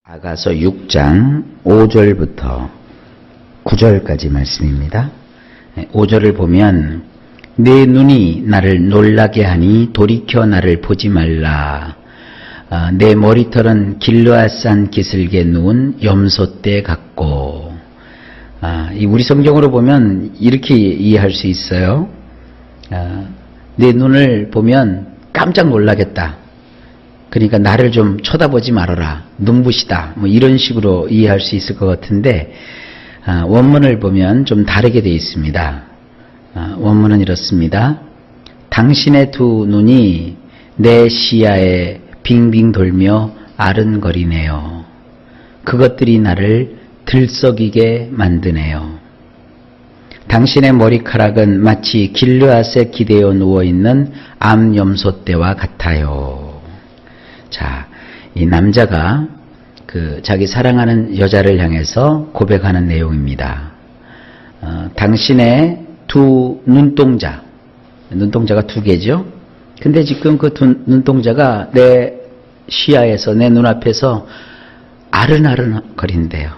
아가서 6장 5절부터 9절까지 말씀입니다. 5절을 보면 내 눈이 나를 놀라게 하니 돌이켜 나를 보지 말라. 내 머리털은 길르앗산 기슭에 누운 염소떼 같고. 우리 성경으로 보면 이렇게 이해할 수 있어요. 내 눈을 보면 깜짝 놀라겠다. 그러니까 나를 좀 쳐다보지 말아라. 눈부시다. 뭐 이런 식으로 이해할 수 있을 것 같은데 원문을 보면 좀 다르게 되어 있습니다. 원문은 이렇습니다. 당신의 두 눈이 내 시야에 빙빙 돌며 아른거리네요. 그것들이 나를 들썩이게 만드네요. 당신의 머리카락은 마치 길르앗에 기대어 누워있는 암염소떼와 같아요. 자, 이 남자가 자기 사랑하는 여자를 향해서 고백하는 내용입니다. 당신의 두 눈동자가 두 개죠. 근데 지금 그 두 눈동자가 내 시야에서, 내 눈앞에서 아른아른 거린대요.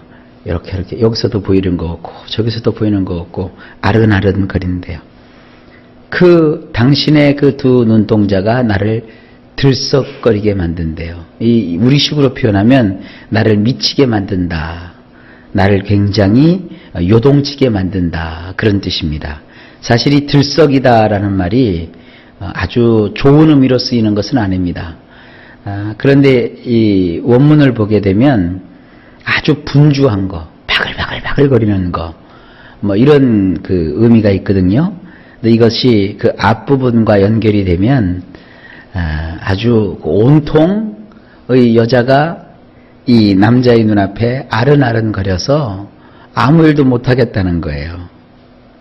이렇게 여기서도 보이는 거 없고 저기서도 보이는 거 없고 아른아른 거린대요. 당신의 그 두 눈동자가 나를 들썩거리게 만든대요. 우리식으로 표현하면 나를 미치게 만든다. 나를 굉장히 요동치게 만든다. 그런 뜻입니다. 사실 이 들썩이다라는 말이 아주 좋은 의미로 쓰이는 것은 아닙니다. 그런데 이 원문을 보게 되면 아주 분주한 거, 바글바글거리는 거, 뭐 이런 의미가 있거든요. 근데 이것이 그 앞부분과 연결이 되면 아주 온통의 여자가 이 남자의 눈앞에 아른아른거려서 아무 일도 못하겠다는 거예요.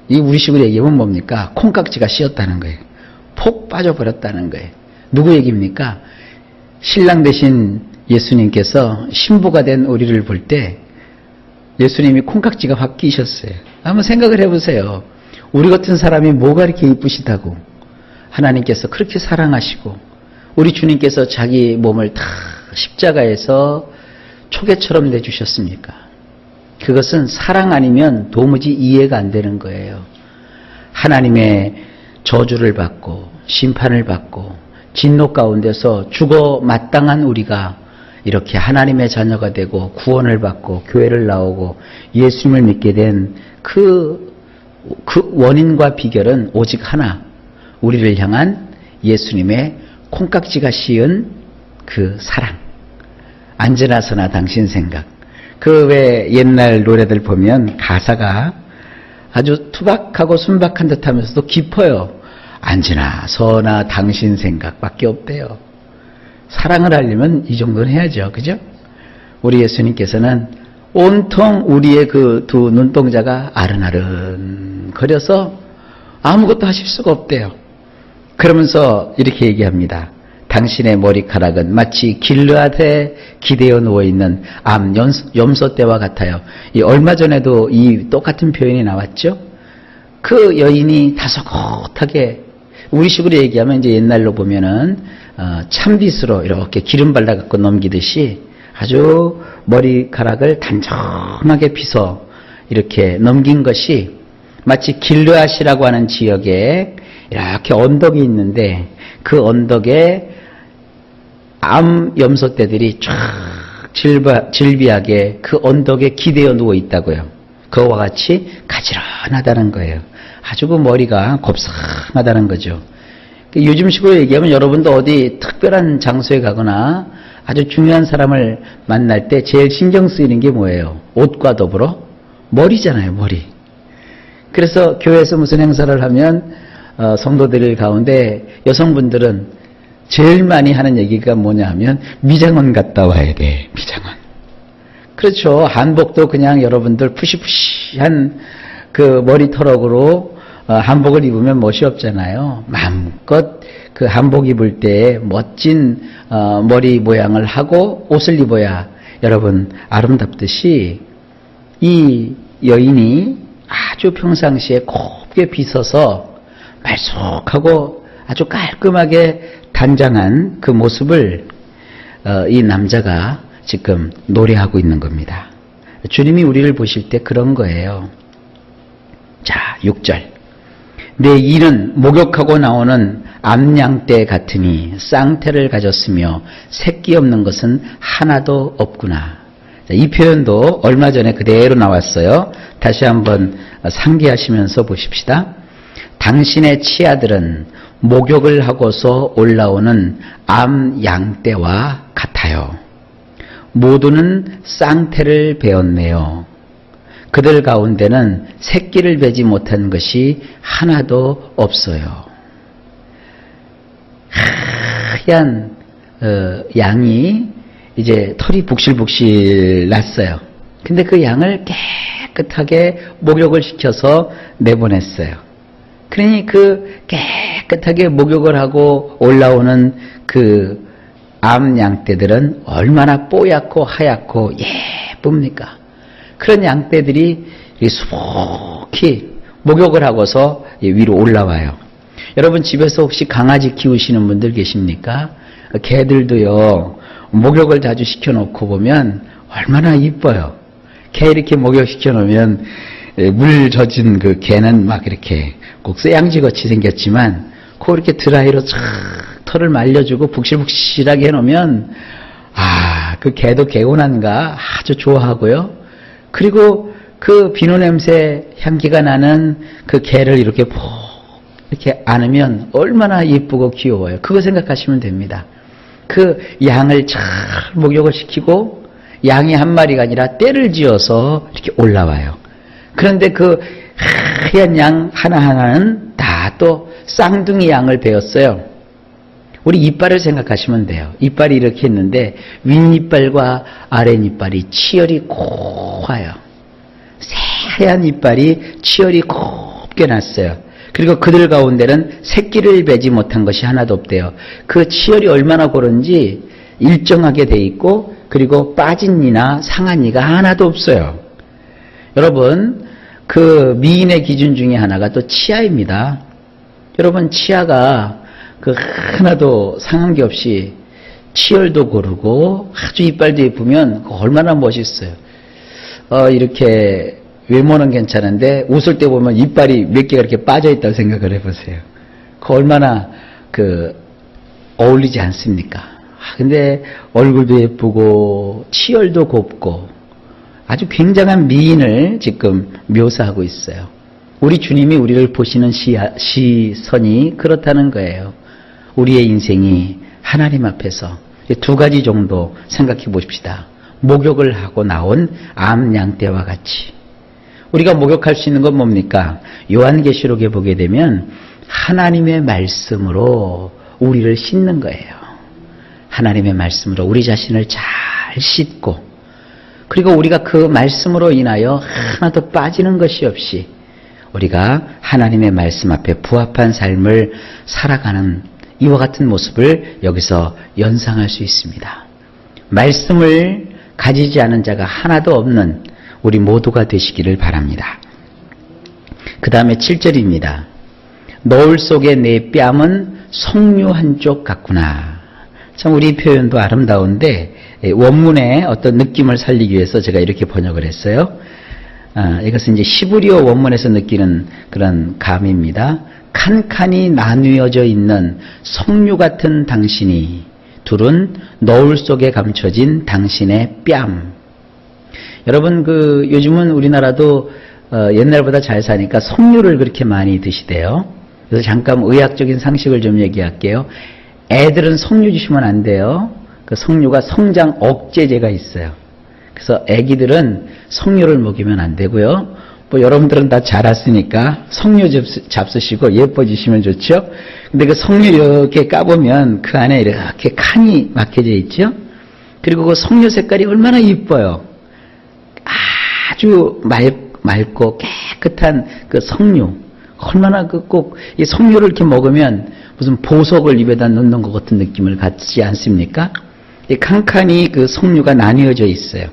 이 우리식으로 얘기하면 뭡니까? 콩깍지가 씌었다는 거예요. 폭 빠져버렸다는 거예요. 누구 얘기입니까? 신랑 되신 예수님께서 신부가 된 우리를 볼 때 예수님이 콩깍지가 확 끼셨어요. 한번 생각을 해보세요. 우리 같은 사람이 뭐가 이렇게 이쁘시다고 하나님께서 그렇게 사랑하시고 우리 주님께서 자기 몸을 다 십자가에서 초계처럼 내주셨습니까? 그것은 사랑 아니면 도무지 이해가 안 되는 거예요. 하나님의 저주를 받고 심판을 받고 진노 가운데서 죽어 마땅한 우리가 이렇게 하나님의 자녀가 되고 구원을 받고 교회를 나오고 예수님을 믿게 된 그 원인과 비결은 오직 하나, 우리를 향한 예수님의 콩깍지가 씌은 그 사랑. 언제나서나 당신 생각. 왜 옛날 노래들 보면 가사가 아주 투박하고 순박한 듯 하면서도 깊어요. 언제나서나 당신 생각밖에 없대요. 사랑을 하려면 이 정도는 해야죠. 그죠? 우리 예수님께서는 온통 우리의 그 두 눈동자가 아른아른 거려서 아무것도 하실 수가 없대요. 그러면서 이렇게 얘기합니다. 당신의 머리카락은 마치 길르앗에 기대어 누워있는 염소떼와 같아요. 얼마 전에도 이 똑같은 표현이 나왔죠. 그 여인이 다소곳하게, 우리식으로 얘기하면 이제 옛날로 보면은 참빗으로 이렇게 기름 발라갖고 넘기듯이 아주 머리카락을 단정하게 빗어 이렇게 넘긴 것이 마치 길르앗이라고 하는 지역에 이렇게 언덕이 있는데 그 언덕에 암염소떼들이 쫙 질비하게 그 언덕에 기대어 누워 있다고요. 그와 같이 가지런하다는 거예요. 아주 그 머리가 곱상하다는 거죠. 요즘식으로 얘기하면 여러분도 어디 특별한 장소에 가거나 아주 중요한 사람을 만날 때 제일 신경 쓰이는 게 뭐예요? 옷과 더불어 머리잖아요, 머리. 그래서 교회에서 무슨 행사를 하면 성도들 가운데 여성분들은 제일 많이 하는 얘기가 뭐냐 하면 미장원 갔다 와야 돼. 미장원. 그렇죠. 한복도 그냥 여러분들 푸시푸시한 그 머리털럭으로 한복을 입으면 멋이 없잖아요. 마음껏 그 한복 입을 때 멋진 머리 모양을 하고 옷을 입어야 여러분 아름답듯이 이 여인이 아주 평상시에 곱게 빗어서 말쑥하고 아주 깔끔하게 단장한 그 모습을 이 남자가 지금 노래하고 있는 겁니다. 주님이 우리를 보실 때 그런 거예요. 자, 6절. 내 일은 목욕하고 나오는 암양떼 같으니 쌍태를 가졌으며 새끼 없는 것은 하나도 없구나. 자, 이 표현도 얼마 전에 그대로 나왔어요. 다시 한번 상기하시면서 보십시다. 당신의 치아들은 목욕을 하고서 올라오는 암양떼와 같아요. 모두는 쌍태를 베었네요. 그들 가운데는 새끼를 베지 못한 것이 하나도 없어요. 하얀 양이 이제 털이 북실북실 났어요. 근데 그 양을 깨끗하게 목욕을 시켜서 내보냈어요. 그러니 그 깨끗하게 목욕을 하고 올라오는 그 암양떼들은 얼마나 뽀얗고 하얗고 예쁩니까? 그런 양떼들이 수북히 목욕을 하고서 위로 올라와요. 여러분 집에서 혹시 강아지 키우시는 분들 계십니까? 개들도요, 목욕을 자주 시켜놓고 보면 얼마나 이뻐요. 개 이렇게 목욕시켜 놓으면 물 젖은 그 개는 막 이렇게 꼭 쇠양지같이 생겼지만 그 이렇게 드라이로 쫙 털을 말려주고 북실북실하게 해놓으면 그 개도 개운한가 아주 좋아하고요. 그리고 그 비누 냄새 향기가 나는 그 개를 이렇게 이렇게 안으면 얼마나 예쁘고 귀여워요. 그거 생각하시면 됩니다. 그 양을 잘 목욕을 시키고 양이 한 마리가 아니라 떼를 지어서 이렇게 올라와요. 그런데 그 하얀 양 하나하나는 다 또 쌍둥이 양을 베었어요. 우리 이빨을 생각하시면 돼요. 이빨이 이렇게 있는데 윗이빨과 아랫이빨이 치열이 고와요. 새하얀 이빨이 치열이 곱게 났어요. 그리고 그들 가운데는 새끼를 베지 못한 것이 하나도 없대요. 그 치열이 얼마나 고른지 일정하게 돼 있고 그리고 빠진 이나 상한 이가 하나도 없어요. 여러분, 그 미인의 기준 중에 하나가 또 치아입니다. 여러분, 치아가 그 하나도 상한 게 없이 치열도 고르고 아주 이빨도 예쁘면 얼마나 멋있어요. 이렇게 외모는 괜찮은데 웃을 때 보면 이빨이 몇 개가 이렇게 빠져 있다고 생각을 해보세요. 그 얼마나 어울리지 않습니까? 근데 얼굴도 예쁘고 치열도 곱고 아주 굉장한 미인을 지금 묘사하고 있어요. 우리 주님이 우리를 보시는 시선이 그렇다는 거예요. 우리의 인생이 하나님 앞에서 두 가지 정도 생각해 보십시다. 목욕을 하고 나온 암양떼와 같이. 우리가 목욕할 수 있는 건 뭡니까? 요한계시록에 보게 되면 하나님의 말씀으로 우리를 씻는 거예요. 하나님의 말씀으로 우리 자신을 잘 씻고, 그리고 우리가 그 말씀으로 인하여 하나도 빠지는 것이 없이 우리가 하나님의 말씀 앞에 부합한 삶을 살아가는 이와 같은 모습을 여기서 연상할 수 있습니다. 말씀을 가지지 않은 자가 하나도 없는 우리 모두가 되시기를 바랍니다. 그 다음에 7절입니다. 노을 속의 내 뺨은 석류 한쪽 같구나. 참 우리 표현도 아름다운데 원문의 어떤 느낌을 살리기 위해서 제가 이렇게 번역을 했어요. 이것은 이제 히브리어 원문에서 느끼는 그런 감입니다. 칸칸이 나뉘어져 있는 석류 같은 당신이, 둘은 노을 속에 감춰진 당신의 뺨. 여러분, 요즘은 우리나라도 옛날보다 잘 사니까 석류를 그렇게 많이 드시대요. 그래서 잠깐 의학적인 상식을 좀 얘기할게요. 애들은 석류 주시면 안 돼요. 그 석류가 성장 억제제가 있어요. 그래서 애기들은 석류를 먹이면 안 되고요. 여러분들은 다 자랐으니까 석류 잡수시고 예뻐지시면 좋죠. 근데 그 석류 이렇게 까보면 그 안에 이렇게 칸이 막혀져 있죠. 그리고 그 석류 색깔이 얼마나 이뻐요. 아주 맑고 깨끗한 그 석류. 얼마나 꼭 이 석류를 이렇게 먹으면 무슨 보석을 입에다 넣는 것 같은 느낌을 갖지 않습니까? 이 칸칸이 그 석류가 나뉘어져 있어요.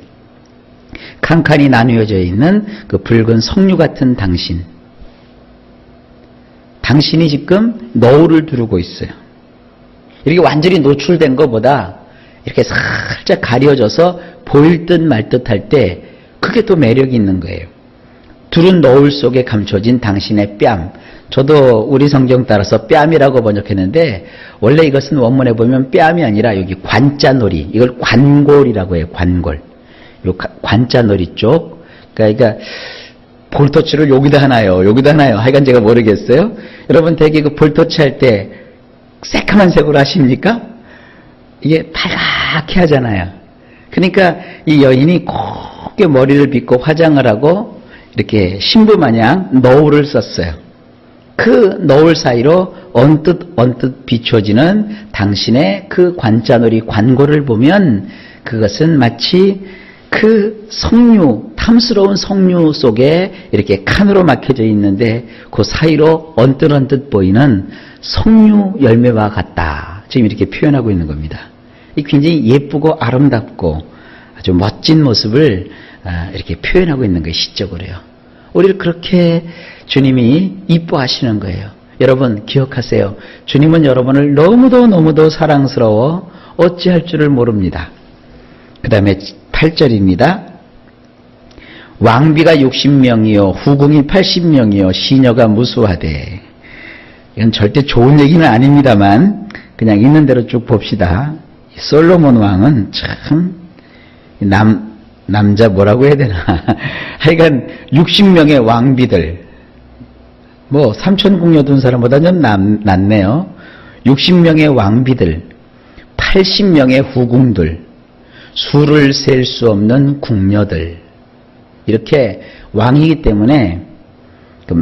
칸칸이 나뉘어져 있는 그 붉은 석류 같은 당신. 당신이 지금 노을을 두르고 있어요. 이렇게 완전히 노출된 것보다 이렇게 살짝 가려져서 보일 듯 말 듯 할 때 그게 또 매력이 있는 거예요. 두른 노을 속에 감춰진 당신의 뺨. 저도 우리 성경 따라서 뺨이라고 번역했는데 원래 이것은 원문에 보면 뺨이 아니라 여기 관자놀이, 이걸 관골이라고 해요. 관골. 요 관자놀이 쪽. 그러니까 볼터치를 여기다 하나요, 여기다 하나요. 하여간 제가 모르겠어요. 여러분 되게 그 볼터치 할 때 새카만 색으로 하십니까? 이게 빨갛게 하잖아요. 그러니까 이 여인이 곱게 머리를 빗고 화장을 하고 이렇게 신부 마냥 너울을 썼어요. 그 너울 사이로 언뜻 비춰지는 당신의 그 관자놀이 관골을 보면 그것은 마치 그 석류, 탐스러운 석류 속에 이렇게 칸으로 막혀져 있는데 그 사이로 언뜻 보이는 석류 열매와 같다. 지금 이렇게 표현하고 있는 겁니다. 이 굉장히 예쁘고 아름답고 아주 멋진 모습을 이렇게 표현하고 있는 거예요. 시적으로요. 우리를 그렇게 주님이 이뻐하시는 거예요. 여러분 기억하세요. 주님은 여러분을 너무도 사랑스러워 어찌할 줄을 모릅니다. 그 다음에 8절입니다. 왕비가 60명이요 후궁이 80명이요 시녀가 무수하되. 이건 절대 좋은 얘기는 아닙니다만 그냥 있는 대로 쭉 봅시다. 솔로몬 왕은 참 남자 뭐라고 해야 되나 하여간 60명의 왕비들, 뭐 삼천궁녀 둔 사람보다 좀 낫네요. 60명의 왕비들, 80명의 후궁들, 수를 셀 수 없는 궁녀들, 이렇게 왕이기 때문에 그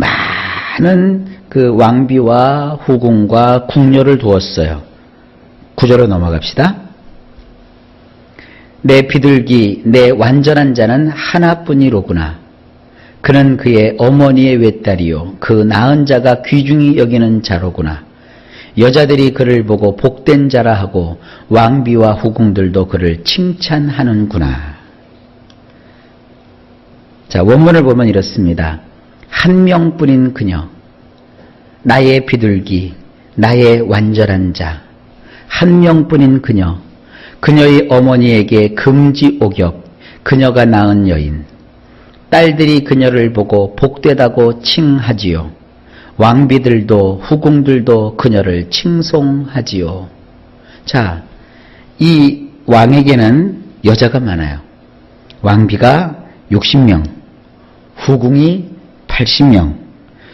많은 그 왕비와 후궁과 궁녀를 두었어요. 9절로 넘어갑시다. 내 비둘기, 내 완전한 자는 하나뿐이로구나. 그는 그의 어머니의 외딸이요 그 낳은 자가 귀중히 여기는 자로구나. 여자들이 그를 보고 복된 자라 하고 왕비와 후궁들도 그를 칭찬하는구나. 자, 원문을 보면 이렇습니다. 한 명뿐인 그녀, 나의 비둘기, 나의 완전한 자, 한 명뿐인 그녀, 그녀의 어머니에게 금지 오격, 그녀가 낳은 여인, 딸들이 그녀를 보고 복되다고 칭하지요. 왕비들도 후궁들도 그녀를 칭송하지요. 자, 이 왕에게는 여자가 많아요. 왕비가 60명, 후궁이 80명,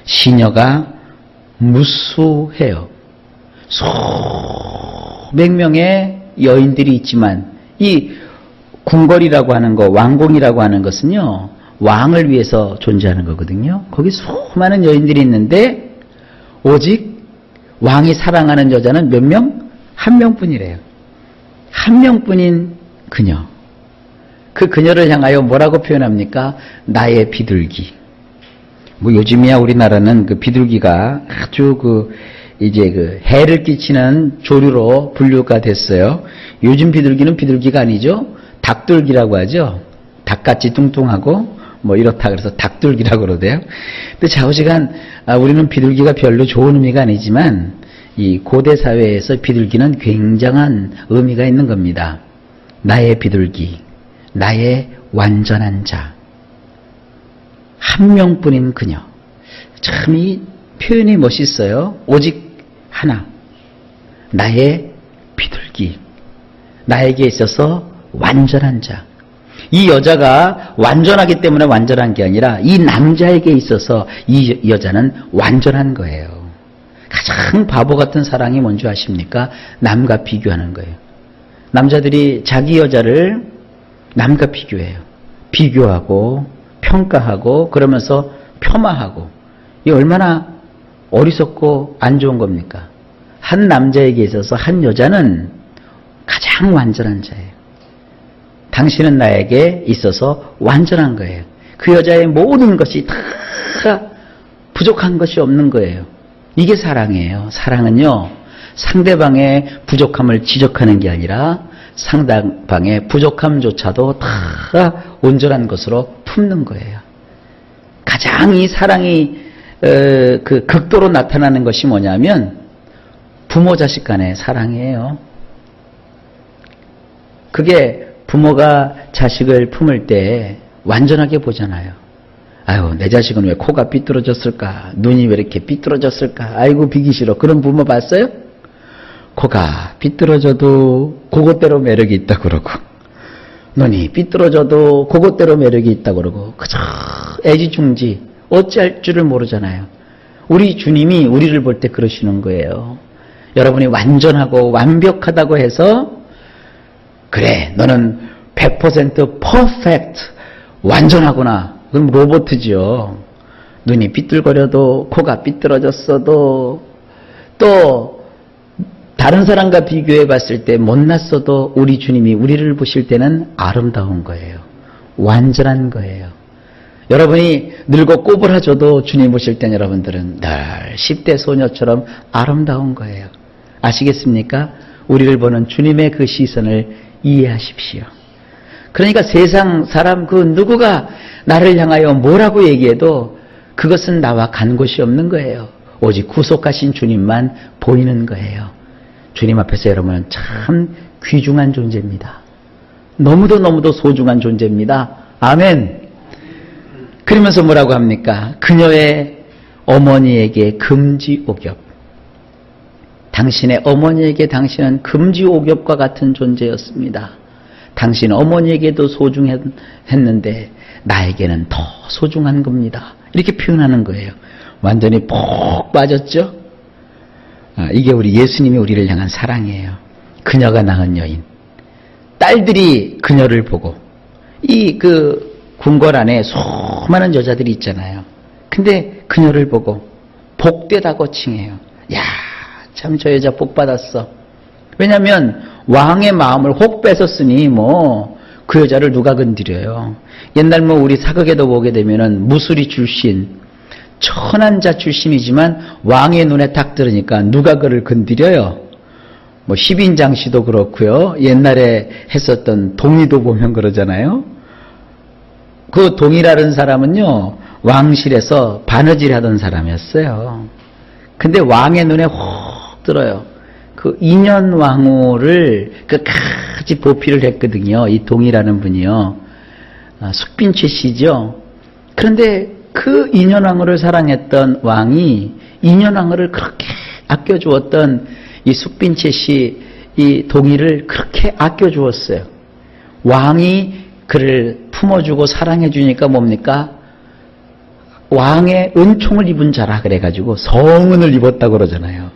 시녀가 무수해요. 수백 명의 여인들이 있지만 이 궁궐이라고 하는 거, 왕궁이라고 하는 것은요, 왕을 위해서 존재하는 거거든요. 거기 수많은 여인들이 있는데 오직 왕이 사랑하는 여자는 몇 명? 한 명뿐이래요. 한 명뿐인 그녀. 그 그녀를 향하여 뭐라고 표현합니까? 나의 비둘기. 뭐 요즘이야 우리나라는 그 비둘기가 아주 이제 해를 끼치는 조류로 분류가 됐어요. 요즘 비둘기는 비둘기가 아니죠. 닭둘기라고 하죠. 닭같이 뚱뚱하고 뭐 이렇다 그래서 닭둘기라고 그러대요. 근데 좌우지간 우리는 비둘기가 별로 좋은 의미가 아니지만 이 고대 사회에서 비둘기는 굉장한 의미가 있는 겁니다. 나의 비둘기, 나의 완전한 자, 한 명뿐인 그녀. 참 이 표현이 멋있어요. 오직 하나, 나의 비둘기, 나에게 있어서 완전한 자. 이 여자가 완전하기 때문에 완전한 게 아니라 이 남자에게 있어서 이 여자는 완전한 거예요. 가장 바보 같은 사랑이 뭔지 아십니까? 남과 비교하는 거예요. 남자들이 자기 여자를 남과 비교해요. 비교하고 평가하고 그러면서 폄하하고. 이 얼마나 어리석고 안 좋은 겁니까? 한 남자에게 있어서 한 여자는 가장 완전한 자예요. 당신은 나에게 있어서 완전한 거예요. 그 여자의 모든 것이 다 부족한 것이 없는 거예요. 이게 사랑이에요. 사랑은요, 상대방의 부족함을 지적하는 게 아니라 상대방의 부족함조차도 다 온전한 것으로 품는 거예요. 가장 이 사랑이 그 극도로 나타나는 것이 뭐냐면 부모 자식 간의 사랑이에요. 그게 부모가 자식을 품을 때 완전하게 보잖아요. 아유, 내 자식은 왜 코가 삐뚤어졌을까? 눈이 왜 이렇게 삐뚤어졌을까? 아이고, 비기 싫어. 그런 부모 봤어요? 코가 삐뚤어져도 그것대로 매력이 있다 그러고, 눈이 삐뚤어져도 그것대로 매력이 있다 그러고, 그저 애지중지 어찌할 줄을 모르잖아요. 우리 주님이 우리를 볼 때 그러시는 거예요. 여러분이 완전하고 완벽하다고 해서 그래, 너는 100% 퍼펙트, 완전하구나. 그럼 로봇이죠. 눈이 삐뚤거려도, 코가 삐뚤어졌어도, 또 다른 사람과 비교해 봤을 때 못났어도 우리 주님이 우리를 보실 때는 아름다운 거예요. 완전한 거예요. 여러분이 늙고 꼬부라져도 주님 보실 때는 여러분들은 늘 10대 소녀처럼 아름다운 거예요. 아시겠습니까? 우리를 보는 주님의 그 시선을 이해하십시오. 그러니까 세상 사람 그 누구가 나를 향하여 뭐라고 얘기해도 그것은 나와 간 곳이 없는 거예요. 오직 구속하신 주님만 보이는 거예요. 주님 앞에서 여러분은 참 귀중한 존재입니다. 너무도 소중한 존재입니다. 아멘. 그러면서 뭐라고 합니까? 그녀의 어머니에게 금지옥엽. 당신의 어머니에게 당신은 금지옥엽과 같은 존재였습니다. 당신 어머니에게도 소중했는데 나에게는 더 소중한 겁니다. 이렇게 표현하는 거예요. 완전히 푹 빠졌죠? 이게 우리 예수님이 우리를 향한 사랑이에요. 그녀가 낳은 여인. 딸들이 그녀를 보고 이 궁궐 안에 수많은 여자들이 있잖아요. 근데 그녀를 보고 복되다고 칭해요. 야, 참 저 여자 복 받았어. 왜냐하면 왕의 마음을 혹 뺏었으니 그 여자를 누가 건드려요. 옛날 우리 사극에도 보게 되면은 무술이 출신, 천한자 출신이지만 왕의 눈에 딱 들으니까 누가 그를 건드려요. 십인장씨도 그렇고요. 옛날에 했었던 동의도 보면 그러잖아요. 그 동의라는 사람은요, 왕실에서 바느질 하던 사람이었어요. 근데 왕의 눈에 혹 들어요. 그 인현왕후를 끝까지 보필을 했거든요. 이 동의라는 분이요. 숙빈채 씨죠. 그런데 그 인현왕후를 사랑했던 왕이 인현왕후를 그렇게 아껴주었던 이 숙빈채 씨, 이 동의를 그렇게 아껴주었어요. 왕이 그를 품어주고 사랑해주니까 뭡니까? 왕의 은총을 입은 자라 그래가지고 성은을 입었다고 그러잖아요.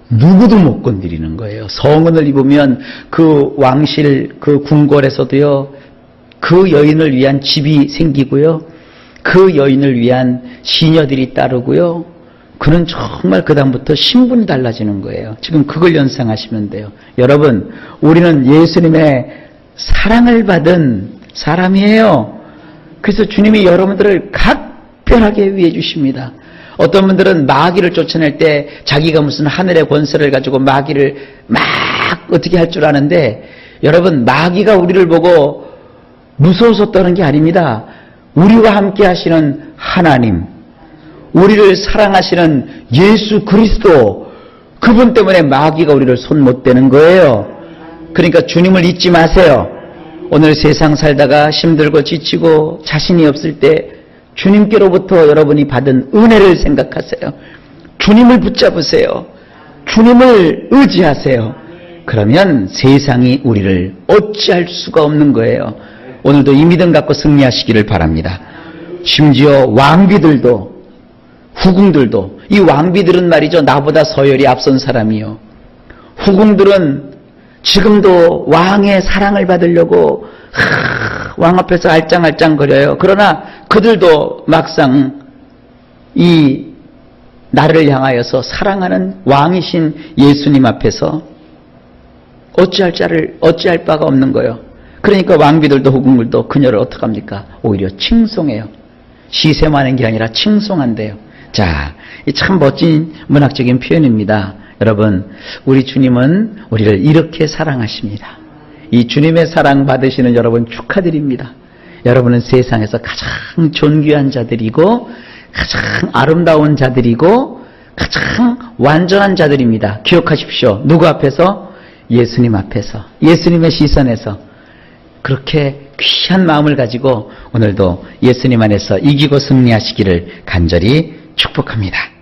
누구도 못 건드리는 거예요. 성은을 입으면 그 왕실, 그 궁궐에서도요, 그 여인을 위한 집이 생기고요, 그 여인을 위한 시녀들이 따르고요, 그는 정말 그 다음부터 신분이 달라지는 거예요. 지금 그걸 연상하시면 돼요. 여러분, 우리는 예수님의 사랑을 받은 사람이에요. 그래서 주님이 여러분들을 각별하게 위해 주십니다. 어떤 분들은 마귀를 쫓아낼 때 자기가 무슨 하늘의 권세를 가지고 마귀를 막 어떻게 할 줄 아는데, 여러분, 마귀가 우리를 보고 무서워서 떠는 게 아닙니다. 우리와 함께 하시는 하나님, 우리를 사랑하시는 예수 그리스도, 그분 때문에 마귀가 우리를 손 못 대는 거예요. 그러니까 주님을 잊지 마세요. 오늘 세상 살다가 힘들고 지치고 자신이 없을 때 주님께로부터 여러분이 받은 은혜를 생각하세요. 주님을 붙잡으세요. 주님을 의지하세요. 그러면 세상이 우리를 어찌할 수가 없는 거예요. 오늘도 이 믿음 갖고 승리하시기를 바랍니다. 심지어 왕비들도, 후궁들도, 이 왕비들은 말이죠, 나보다 서열이 앞선 사람이요. 후궁들은 지금도 왕의 사랑을 받으려고 왕 앞에서 알짱알짱거려요. 그러나 그들도 막상 이 나를 향하여서 사랑하는 왕이신 예수님 앞에서 어찌할 바가 없는 거예요. 그러니까 왕비들도 후궁들도 그녀를 어떡합니까? 오히려 칭송해요. 시샘하는 게 아니라 칭송한대요. 자, 이 참 멋진 문학적인 표현입니다. 여러분, 우리 주님은 우리를 이렇게 사랑하십니다. 이 주님의 사랑 받으시는 여러분 축하드립니다. 여러분은 세상에서 가장 존귀한 자들이고, 가장 아름다운 자들이고, 가장 완전한 자들입니다. 기억하십시오. 누구 앞에서? 예수님 앞에서, 예수님의 시선에서 그렇게 귀한 마음을 가지고 오늘도 예수님 안에서 이기고 승리하시기를 간절히 축복합니다.